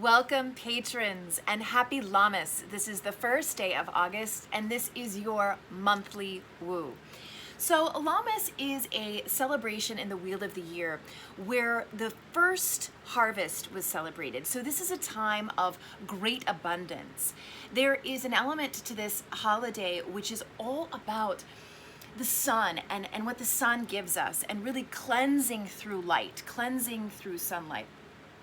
Welcome patrons and happy LAMMAS. This is the first day of August and this is your monthly woo. So LAMMAS is a celebration in the Wheel of the Year where the first harvest was celebrated. So this is a time of great abundance. There is an element to this holiday which is all about the sun and what the sun gives us and really cleansing through light, cleansing through sunlight.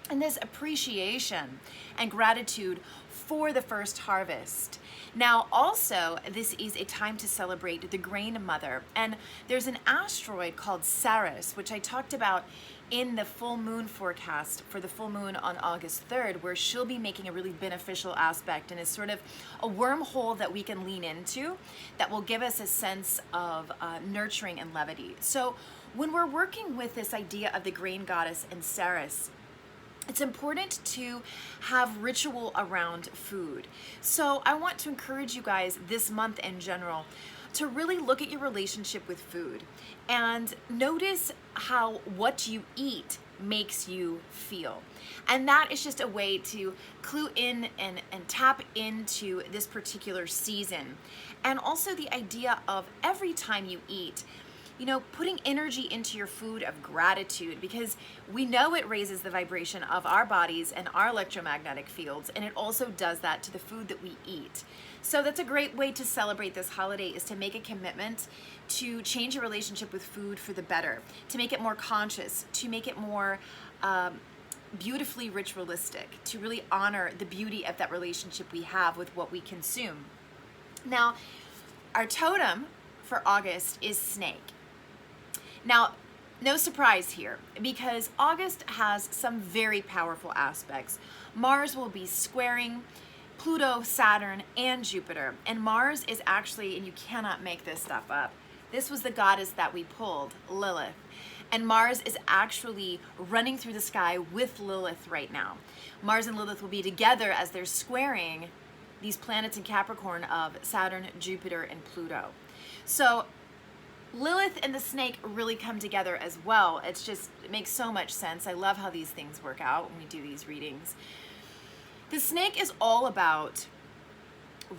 And this appreciation and gratitude for the first harvest. Now also, this is a time to celebrate the Grain Mother. And there's an asteroid called Ceres, which I talked about in the full moon forecast for the full moon on August 3rd, where she'll be making a really beneficial aspect and is sort of a wormhole that we can lean into that will give us a sense of nurturing and levity. So when we're working with this idea of the grain goddess and Ceres, it's important to have ritual around food. So I want to encourage you guys this month in general to really look at your relationship with food and notice how what you eat makes you feel. And that is just a way to clue in and tap into this particular season. And also the idea of every time you eat, you know, putting energy into your food of gratitude, because we know it raises the vibration of our bodies and our electromagnetic fields, and it also does that to the food that we eat. So that's a great way to celebrate this holiday, is to make a commitment to change your relationship with food for the better, to make it more conscious, to make it more beautifully ritualistic, to really honor the beauty of that relationship we have with what we consume. Now, our totem for August is snake. Now, no surprise here, because August has some very powerful aspects. Mars will be squaring Pluto, Saturn, and Jupiter. And Mars is actually, and you cannot make this stuff up, this was the goddess that we pulled, Lilith. And Mars is actually running through the sky with Lilith right now. Mars and Lilith will be together as they're squaring these planets in Capricorn of Saturn, Jupiter, and Pluto. So Lilith and the snake really come together as well. It makes so much sense. I love how these things work out when we do these readings. The snake is all about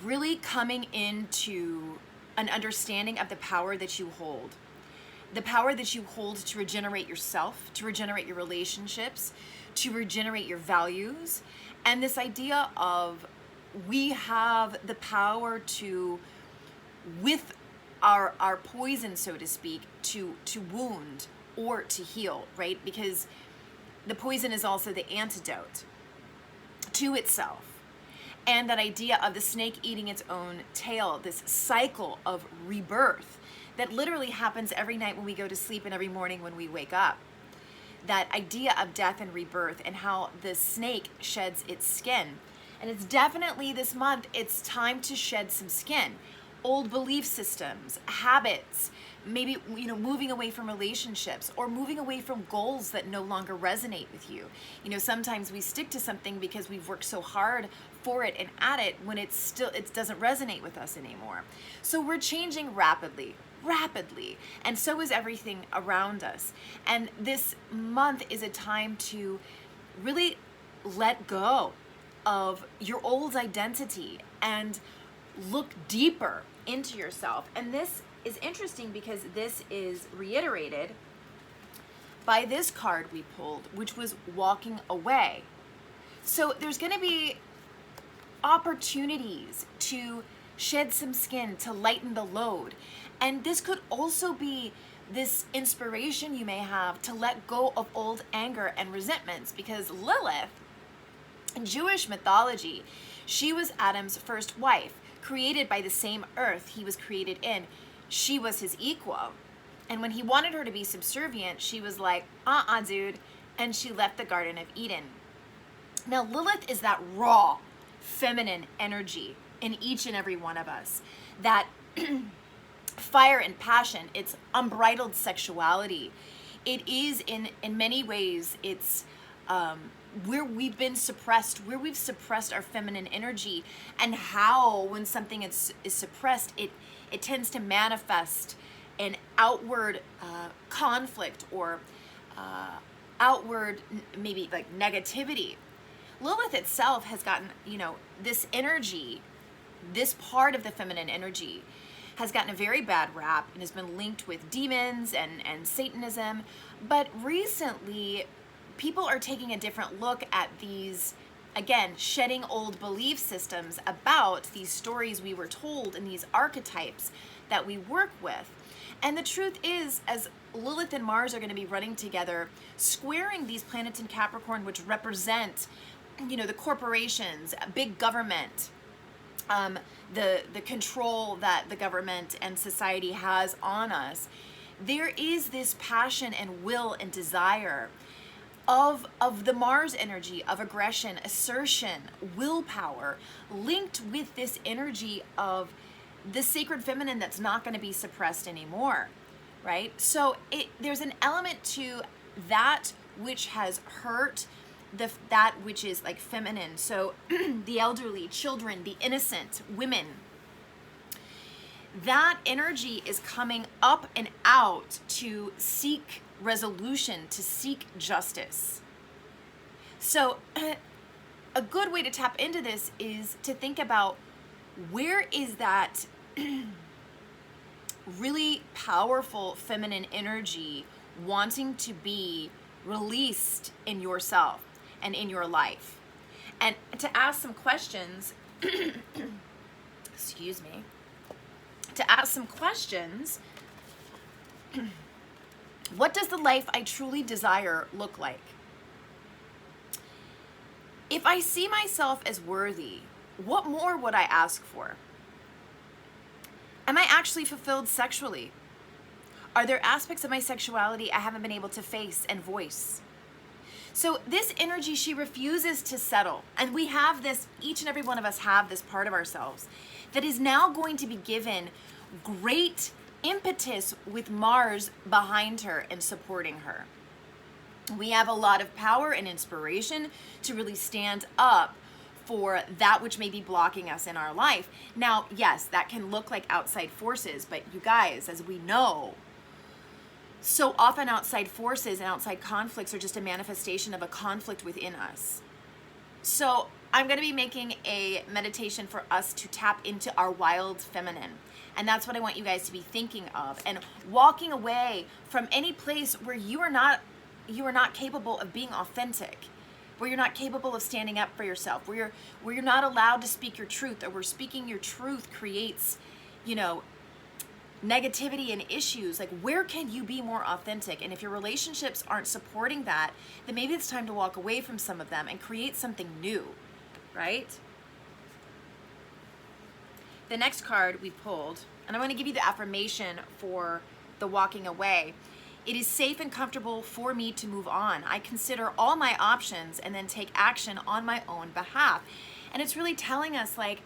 really coming into an understanding of the power that you hold. The power that you hold to regenerate yourself, to regenerate your relationships, to regenerate your values. And this idea of we have the power to, with our poison, so to speak, to wound or to heal, right? Because the poison is also the antidote to itself. And that idea of the snake eating its own tail, this cycle of rebirth that literally happens every night when we go to sleep and every morning when we wake up. That idea of death and rebirth and how the snake sheds its skin. And it's definitely this month, it's time to shed some skin. Old belief systems, habits, maybe, you know, moving away from relationships or moving away from goals that no longer resonate with you. You know, sometimes we stick to something because we've worked so hard for it and at it when it doesn't resonate with us anymore. So we're changing rapidly, and so is everything around us. And this month is a time to really let go of your old identity and look deeper into yourself. And this is interesting because this is reiterated by this card we pulled, which was walking away. So there's going to be opportunities to shed some skin, to lighten the load. And this could also be this inspiration you may have to let go of old anger and resentments, because Lilith, in Jewish mythology, she was Adam's first wife, created by the same earth he was created in. She was his equal. And when he wanted her to be subservient, she was like, dude. And she left the Garden of Eden. Now, Lilith is that raw, feminine energy in each and every one of us. That fire and passion, it's unbridled sexuality. It is, in many ways, it's where we've been suppressed, where we've suppressed our feminine energy, and how when something is suppressed, it tends to manifest an outward conflict or outward maybe like negativity. Lilith itself has gotten, you know, this energy, this part of the feminine energy has gotten a very bad rap and has been linked with demons and Satanism. But recently, people are taking a different look at these, again, shedding old belief systems about these stories we were told and these archetypes that we work with. And the truth is, as Lilith and Mars are going to be running together, squaring these planets in Capricorn, which represent, you know, the corporations, big government, the control that the government and society has on us, there is this passion and will and desire of the Mars energy of aggression, assertion, willpower, linked with this energy of the sacred feminine that's not going to be suppressed anymore, right? So there's an element to that which has hurt, that which is like feminine. So the elderly, children, the innocent, women, that energy is coming up and out to seek resolution, to seek justice. So a good way to tap into this is to think about, where is that really powerful feminine energy wanting to be released in yourself and in your life? And to ask some questions, excuse me, to ask some questions. What does the life I truly desire look like? If I see myself as worthy, what more would I ask for? Am I actually fulfilled sexually? Are there aspects of my sexuality I haven't been able to face and voice? So this energy, she refuses to settle. And we have this, each and every one of us have this part of ourselves that is now going to be given great impetus with Mars behind her and supporting her. We have a lot of power and inspiration to really stand up for that which may be blocking us in our life. Now, yes, that can look like outside forces, but you guys, as we know, so often outside forces and outside conflicts are just a manifestation of a conflict within us. So I'm going to be making a meditation for us to tap into our wild feminine. And that's what I want you guys to be thinking of, and walking away from any place where you are not capable of being authentic, where you're not capable of standing up for yourself, where you're not allowed to speak your truth, or where speaking your truth creates, you know, negativity and issues. Like, where can you be more authentic? And if your relationships aren't supporting that, then maybe it's time to walk away from some of them and create something new, right? The next card we pulled, and I want to give you the affirmation for the walking away. It is safe and comfortable for me to move on. I consider all my options and then take action on my own behalf. And it's really telling us, like,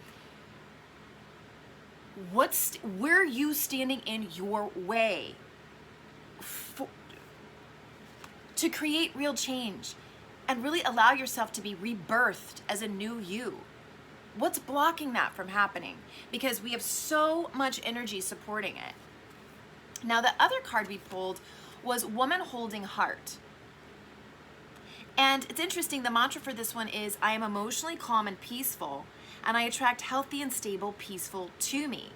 where are you standing in your way to create real change and really allow yourself to be rebirthed as a new you? What's blocking that from happening? Because we have so much energy supporting it. Now, the other card we pulled was Woman Holding Heart. And it's interesting, the mantra for this one is, I am emotionally calm and peaceful, and I attract healthy and stable, peaceful to me.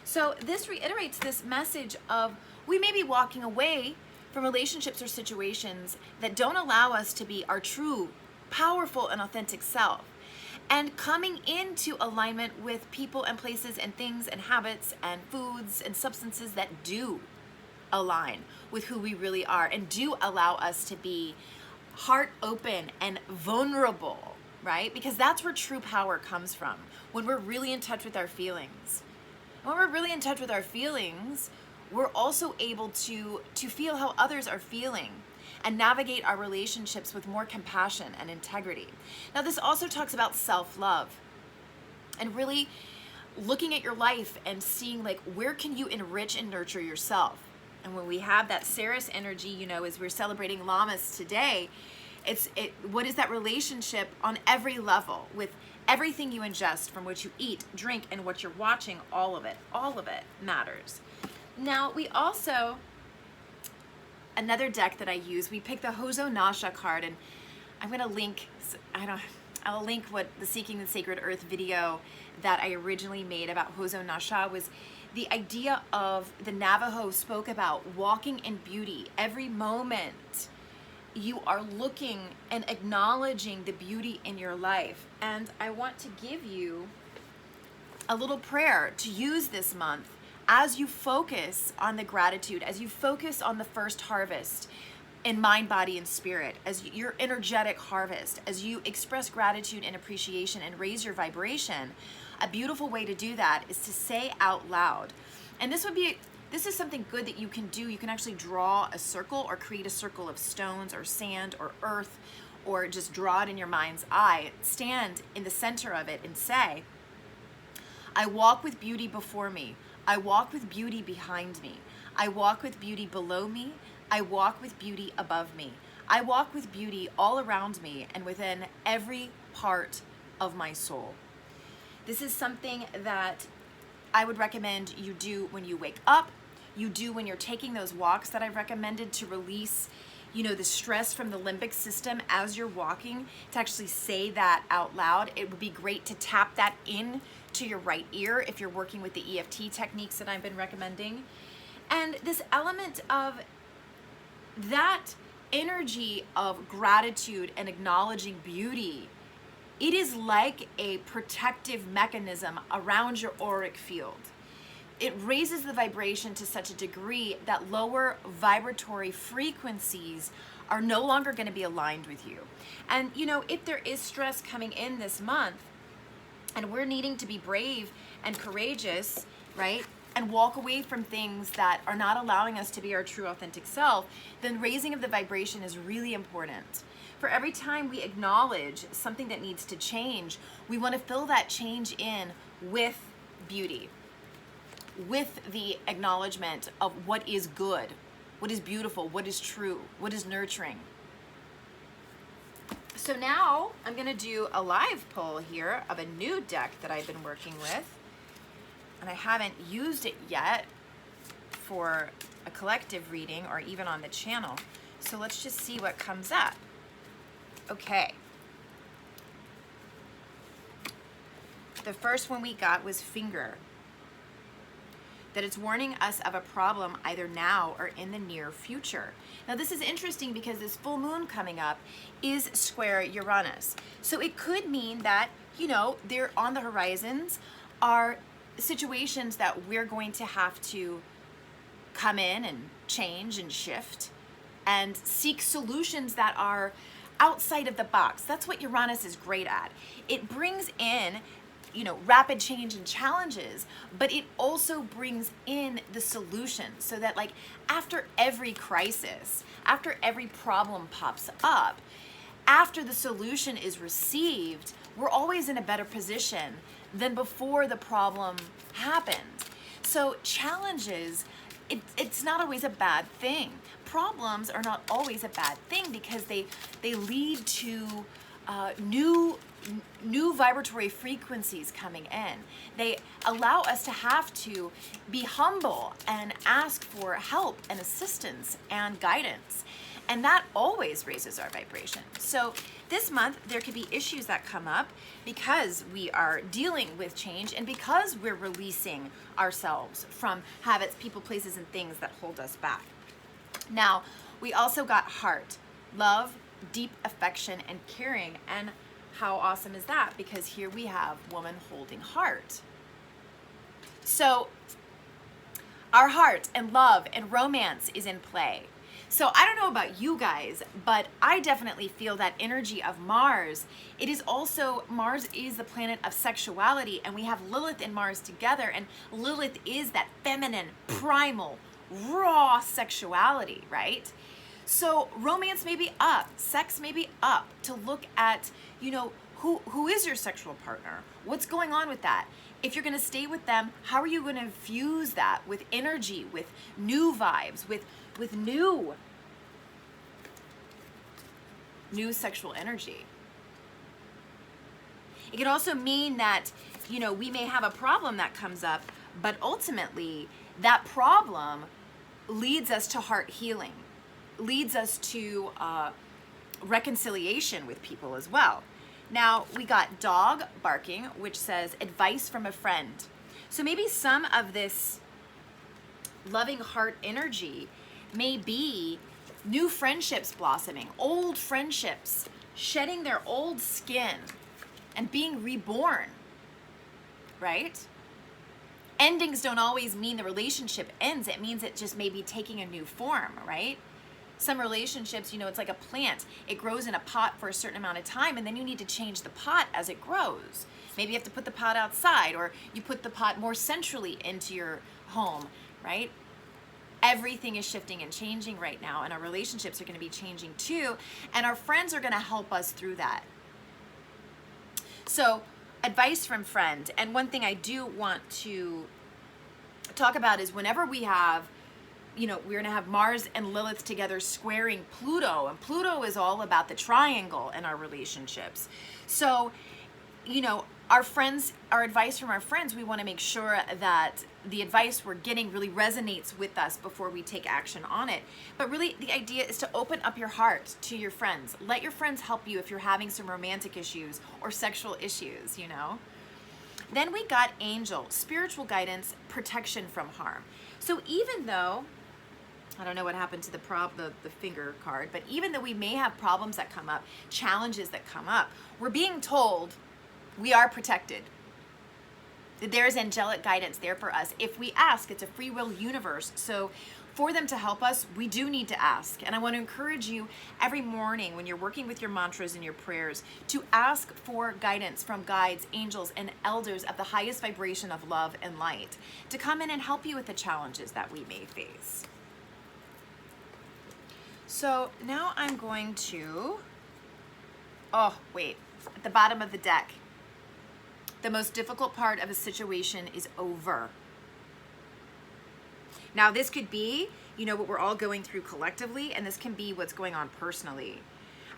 So this reiterates this message of, we may be walking away from relationships or situations that don't allow us to be our true, powerful, and authentic self, and coming into alignment with people and places and things and habits and foods and substances that do align with who we really are and do allow us to be heart open and vulnerable, right? Because that's where true power comes from, when we're really in touch with our feelings. And when we're really in touch with our feelings, we're also able to feel how others are feeling and navigate our relationships with more compassion and integrity. Now, this also talks about self-love and really looking at your life and seeing, like, where can you enrich and nurture yourself? And when we have that Ceres energy, you know, as we're celebrating LAMMAS today, what is that relationship on every level with everything you ingest, from what you eat, drink, and what you're watching? All of it matters. Now, we also, another deck that I use, we picked the Hozo Nasha card, and I'm going to link, I I'll link what the Seeking the Sacred Earth video that I originally made about Hozo Nasha was the idea of the Navajo spoke about walking in beauty. Every moment you are looking and acknowledging the beauty in your life. And I want to give you a little prayer to use this month as you focus on the gratitude, as you focus on the first harvest in mind, body, and spirit, as your energetic harvest, as you express gratitude and appreciation and raise your vibration. A beautiful way to do that is to say out loud. And this is something good that you can do. You can actually draw a circle or create a circle of stones or sand or earth, or just draw it in your mind's eye. Stand in the center of it and say, I walk with beauty before me. I walk with beauty behind me. I walk with beauty below me. I walk with beauty above me. I walk with beauty all around me and within every part of my soul. This is something that I would recommend you do when you wake up. You do when you're taking those walks that I've recommended to release, the stress from the limbic system as you're walking, to actually say that out loud. It would be great to tap that in to your right ear if you're working with the EFT techniques that I've been recommending. And this element of that energy of gratitude and acknowledging beauty, it is like a protective mechanism around your auric field. It raises the vibration to such a degree that lower vibratory frequencies are no longer going to be aligned with you. And if there is stress coming in this month and we're needing to be brave and courageous, right, and walk away from things that are not allowing us to be our true authentic self, then raising of the vibration is really important. For every time we acknowledge something that needs to change, we want to fill that change in with beauty, with the acknowledgement of what is good, what is beautiful, what is true, what is nurturing. So now I'm going to do a live pull here of a new deck that I've been working with. And I haven't used it yet for a collective reading or even on the channel. So let's just see what comes up. Okay. The first one we got was finger. That it's warning us of a problem either now or in the near future. Now this is interesting because this full moon coming up is square Uranus. So it could mean that, there on the horizons are situations that we're going to have to come in and change and shift and seek solutions that are outside of the box. That's what Uranus is great at. It brings in, rapid change and challenges, but it also brings in the solution so that after every crisis, after every problem pops up, after the solution is received, we're always in a better position than before the problem happened. So challenges, it's not always a bad thing. Problems are not always a bad thing because they lead to new vibratory frequencies coming in. They allow us to have to be humble and ask for help and assistance and guidance. And that always raises our vibration. So this month, there could be issues that come up because we are dealing with change and because we're releasing ourselves from habits, people, places, and things that hold us back. Now, we also got heart, love, deep affection, and caring. And how awesome is that? Because here we have woman holding heart. So our heart and love and romance is in play. So I don't know about you guys, but I definitely feel that energy of Mars. It is also, Mars is the planet of sexuality, and we have Lilith and Mars together, and Lilith is that feminine, primal, raw sexuality, right? So romance may be up, sex may be up, to look at, who is your sexual partner? What's going on with that? If you're going to stay with them, how are you going to infuse that with energy, with new vibes, with new sexual energy? It could also mean that, we may have a problem that comes up, but ultimately that problem leads us to heart healing, leads us to reconciliation with people as well. Now we got dog barking, which says advice from a friend. So maybe some of this loving heart energy may be new friendships blossoming, old friendships shedding their old skin and being reborn, right? Endings don't always mean the relationship ends. It means it just may be taking a new form, right? Some relationships, you know, it's like a plant. It grows in a pot for a certain amount of time, and then you need to change the pot as it grows. Maybe you have to put the pot outside, or you put the pot more centrally into your home, right? Everything is shifting and changing right now, and our relationships are going to be changing too, and our friends are going to help us through that. So, advice from friend. And one thing I do want to talk about is whenever we have, you know, we're going to have Mars and Lilith together squaring Pluto, and Pluto is all about the triangle in our relationships. So, you know, our friends, our advice from our friends, we want to make sure that the advice we're getting really resonates with us before we take action on it. But really, the idea is to open up your heart to your friends. Let your friends help you if you're having some romantic issues or sexual issues, you know. Then we got angel, spiritual guidance, protection from harm. So even though, I don't know what happened to the finger card, but even though we may have problems that come up, challenges that come up, we're being told we are protected. There's angelic guidance there for us. If we ask, it's a free will universe. So for them to help us, we do need to ask. And I want to encourage you every morning when you're working with your mantras and your prayers to ask for guidance from guides, angels, and elders of the highest vibration of love and light to come in and help you with the challenges that we may face. So now I'm going to, at the bottom of the deck, the most difficult part of a situation is over. Now this could be, you know, what we're all going through collectively, and this can be what's going on personally.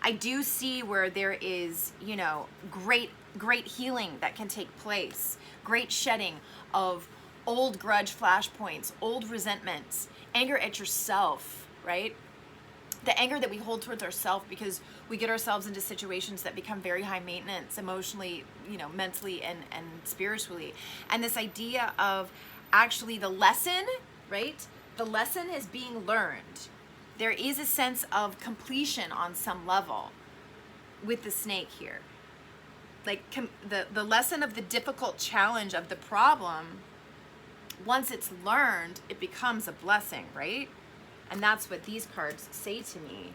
I do see where there is, you know, great healing that can take place, great shedding of old grudge flashpoints, old resentments, anger at yourself, right? The anger that we hold towards ourselves because we get ourselves into situations that become very high maintenance emotionally, you know, mentally and spiritually. And this idea of actually the lesson, right? The lesson is being learned. There is a sense of completion on some level with the snake here. Like the lesson of the difficult challenge of the problem, once it's learned, it becomes a blessing, right? And that's what these cards say to me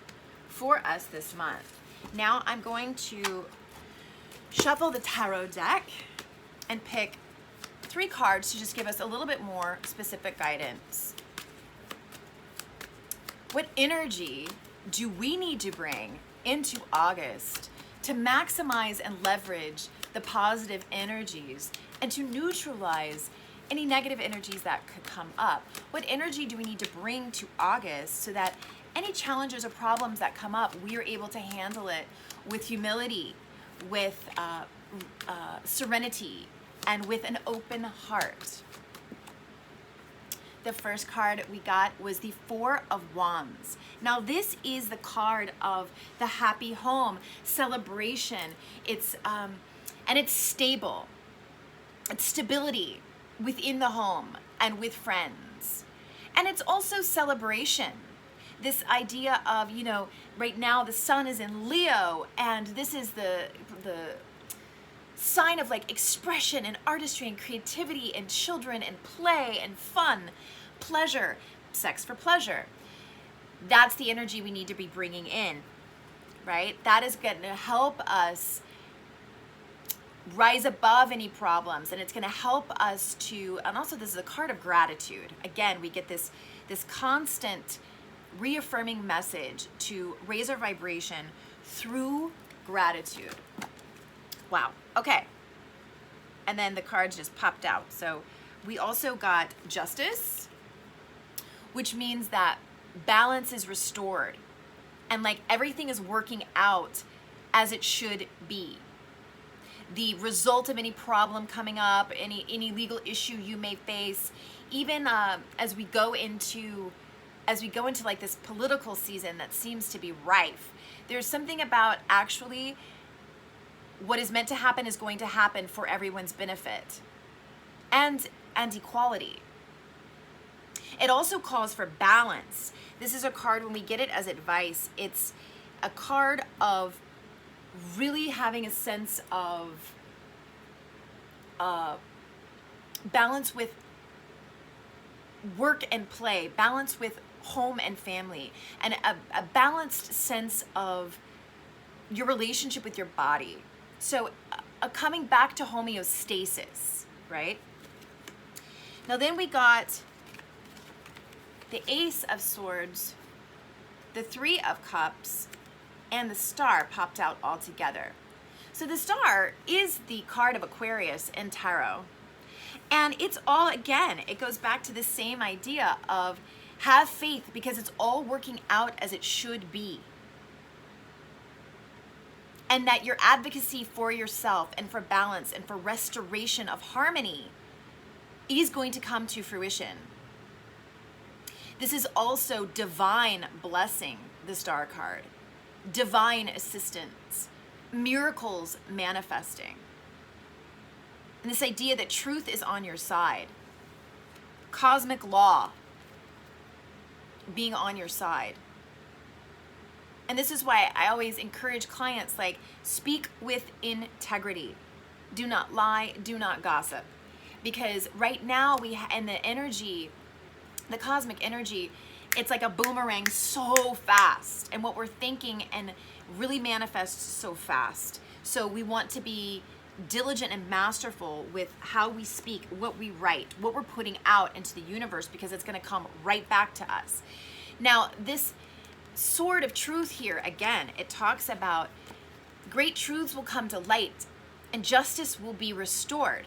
for us this month. Now I'm going to shuffle the tarot deck and pick 3 cards to just give us a little bit more specific guidance. What energy do we need to bring into August to maximize and leverage the positive energies and to neutralize any negative energies that could come up? What energy do we need to bring to August so that any challenges or problems that come up, we are able to handle it with humility, with serenity, and with an open heart? The first card we got was the 4 of Wands. Now this is the card of the happy home, celebration. It's and it's stable. It's stability within the home and with friends. And it's also celebration. This idea of, you know, right now the sun is in Leo, and this is the sign of like expression and artistry and creativity and children and play and fun, pleasure, sex for pleasure. That's the energy we need to be bringing in, right? That is going to help us rise above any problems, and it's going to help us to, and also this is a card of gratitude. Again, we get this constant reaffirming message to raise our vibration through gratitude. Wow. Okay. And then the cards just popped out. So we also got justice, which means that balance is restored and like everything is working out as it should be. The result of any problem coming up, any legal issue you may face, even as we go into like this political season that seems to be rife, there's something about actually what is meant to happen is going to happen for everyone's benefit and equality. It also calls for balance. This is a card, when we get it as advice, it's a card of really having a sense of balance with work and play, balance with home and family, and a balanced sense of your relationship with your body. So coming back to homeostasis, right? Now then we got the Ace of Swords, the Three of Cups, and the Star popped out all together. So the Star is the card of Aquarius in tarot. And it's all, again, it goes back to the same idea of have faith, because it's all working out as it should be. And that your advocacy for yourself and for balance and for restoration of harmony is going to come to fruition. This is also divine blessing, the Star card. Divine assistance. Miracles manifesting. And this idea that truth is on your side. Cosmic law being on your side. And this is why I always encourage clients, like, speak with integrity. Do not lie, do not gossip. Because right now and the energy, the cosmic energy, it's like a boomerang so fast. And what we're thinking and really manifests so fast. So we want to be diligent and masterful with how we speak, what we write, what we're putting out into the universe, because it's going to come right back to us. Now, this sword of truth here, again, it talks about great truths will come to light and justice will be restored.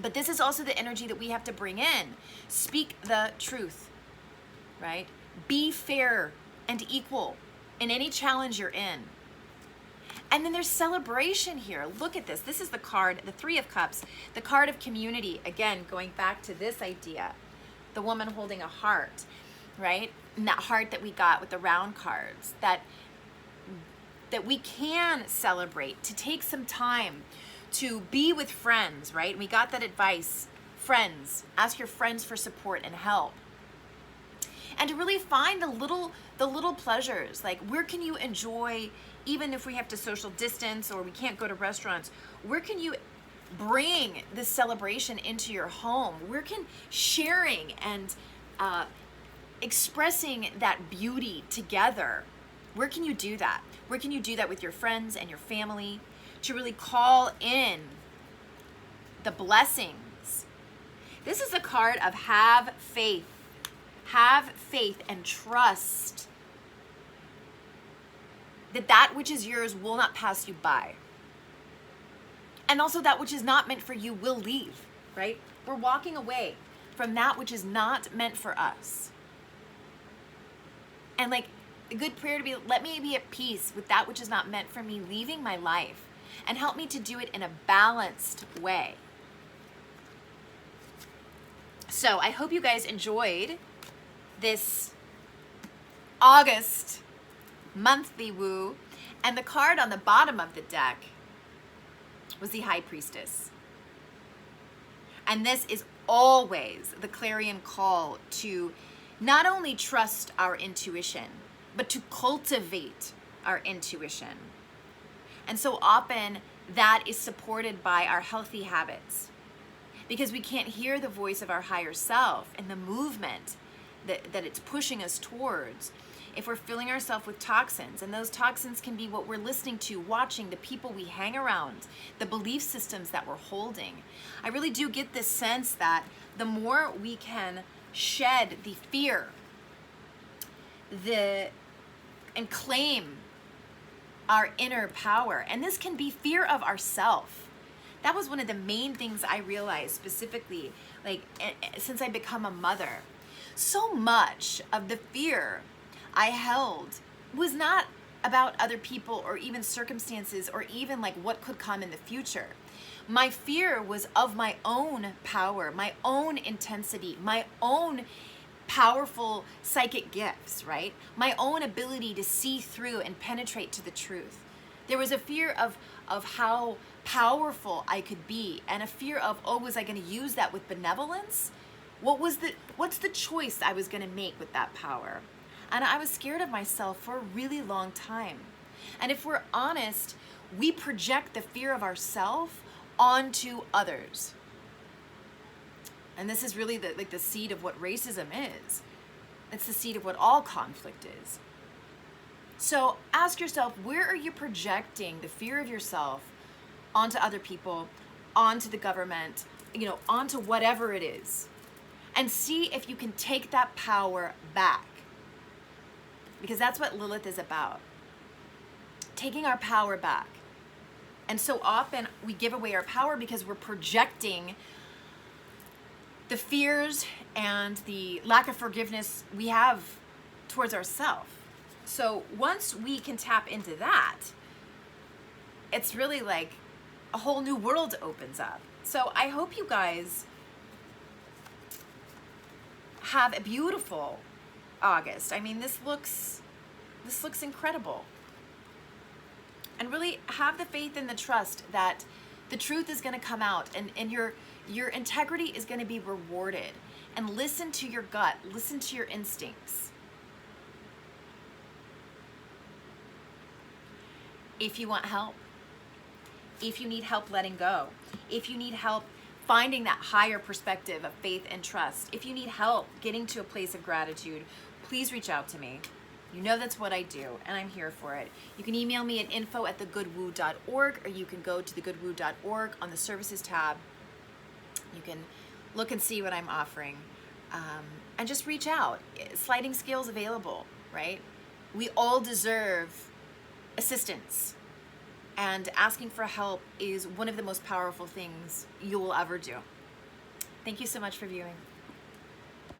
But this is also the energy that we have to bring in. Speak the truth, right? Be fair and equal in any challenge you're in. And then there's celebration here. Look at this. This is the card, the Three of Cups, the card of community. Again, going back to this idea, the woman holding a heart, right? And that heart that we got with the round cards, that we can celebrate, to take some time to be with friends, right? We got that advice. Friends, ask your friends for support and help. And to really find the little pleasures, like where can you enjoy, even if we have to social distance or we can't go to restaurants, where can you bring this celebration into your home? Where can sharing and expressing that beauty together, where can you do that? Where can you do that with your friends and your family, to really call in the blessings? This is a card of have faith. Have faith and trust that that which is yours will not pass you by. And also that which is not meant for you will leave, right? We're walking away from that which is not meant for us. And like a good prayer to be, let me be at peace with that which is not meant for me leaving my life, and help me to do it in a balanced way. So I hope you guys enjoyed this August monthly woo. And the card on the bottom of the deck was the High Priestess. And this is always the clarion call to not only trust our intuition, but to cultivate our intuition. And so often that is supported by our healthy habits, because we can't hear the voice of our higher self and the movement that it's pushing us towards if we're filling ourselves with toxins. And those toxins can be what we're listening to, watching, the people we hang around, the belief systems that we're holding. I really do get this sense that the more we can shed the fear and claim our inner power, and this can be fear of ourself. That was one of the main things I realized specifically, like since I become a mother. So much of the fear I held was not about other people or even circumstances or even like what could come in the future. My fear was of my own power, my own intensity, my own powerful psychic gifts, right? My own ability to see through and penetrate to the truth. There was a fear of how powerful I could be, and a fear of, oh, was I going to use that with benevolence? What's the choice I was going to make with that power? And I was scared of myself for a really long time. And if we're honest, we project the fear of ourselves onto others. And this is really the seed of what racism is. It's the seed of what all conflict is. So ask yourself, where are you projecting the fear of yourself onto other people, onto the government, onto whatever it is? And see if you can take that power back. Because that's what Lilith is about. Taking our power back. And so often we give away our power because we're projecting the fears and the lack of forgiveness we have towards ourselves. So once we can tap into that, it's really like a whole new world opens up. So I hope you guys have a beautiful August. I mean, this looks incredible. And really have the faith and the trust that the truth is going to come out, and your integrity is going to be rewarded. And listen to your gut, listen to your instincts. If you want help, if you need help letting go, if you need help finding that higher perspective of faith and trust, if you need help getting to a place of gratitude, please reach out to me. You know that's what I do, and I'm here for it. You can email me at info@thegoodwoo.org, or you can go to thegoodwoo.org on the services tab. You can look and see what I'm offering, and just reach out. Sliding scales available, right? We all deserve assistance, and asking for help is one of the most powerful things you will ever do. Thank you so much for viewing.